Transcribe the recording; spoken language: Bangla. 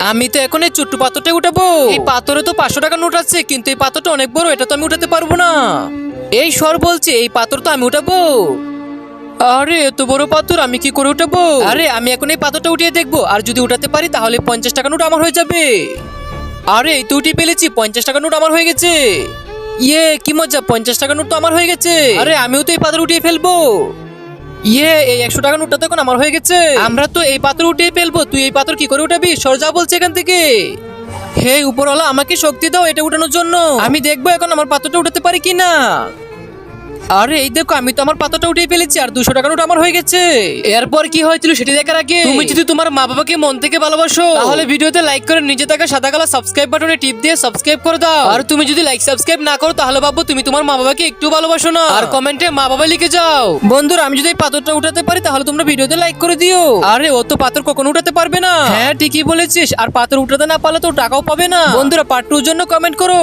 আমি তো এখন এই ছোট্ট পাথরটা উঠাবো। এই পাথরে তো 500 টাকা নোট আছে, কিন্তু এই পাথরটা অনেক বড়, এটা তো আমি উঠাতে পারবো না। এই সর বলছে, এই পাথর তো আমি উঠাবো। আরে এত বড় পাথর আমি কি করে উঠাবো? আরে আমি এখন এই পাথরটা উঠিয়ে দেখবো, আর যদি উঠাতে পারি তাহলে 50 টাকা নোট আমার হয়ে যাবে। আরে এই তো উঠিয়ে ফেলেছি, 50 টাকা নোট আমার হয়ে গেছে। ইয়ে কি মজা, 50 টাকা নোট তো আমার হয়ে গেছে। আরে আমিও তো এই পাথর উঠিয়ে ফেলবো। ইয়ে এই 100 টাকা নোটটা তো এখন আমার হয়ে গেছে। আমরা তো এই পাথর উঠিয়ে ফেলবো, তুই এই পাথর কি করে উঠাবি? সর যা বলছে এখান থেকে। হে উপরওয়ালা, আমাকে শক্তি দাও এটা উঠানোর জন্য। আমি দেখবো এখন আমার পাথরটা উঠাতে পারি কিনা। আরে এই দেখো, আমি তো আমার পাথরটা উঠিয়ে ফেলেছি, আর 200 টাকা নোট আমার হয়ে গেছে। এরপর কি হয়েছিল সেটি দেখার আগে তুমি যদি তোমার মা বাবাকে মন থেকে ভালোবাসো, তাহলে ভিডিওতে লাইক করে নিচে থাকা সাদা কালো সাবস্ক্রাইব বাটনে টিপ দিয়ে সাবস্ক্রাইব করে দাও। আর তুমি যদি লাইক সাবস্ক্রাইব না করো, তাহলে ভাববো তুমি তোমার মা বাবাকে একটু ভালোবাসো না। আর কমেন্টে মা বাবা লিখে যাও। বন্ধুরা, আমি যদি এই পাথরটা উঠাতে পারি তাহলে তোমরা ভিডিওতে লাইক করে দিও। আরে ও তো পাথর কখনো উঠাতে পারবে না। হ্যাঁ ঠিকই বলেছিস, আর পাথর উঠাতে না পারলে তো টাকাও পাবে না। বন্ধুরা পার্ট 2 এর জন্য কমেন্ট করো।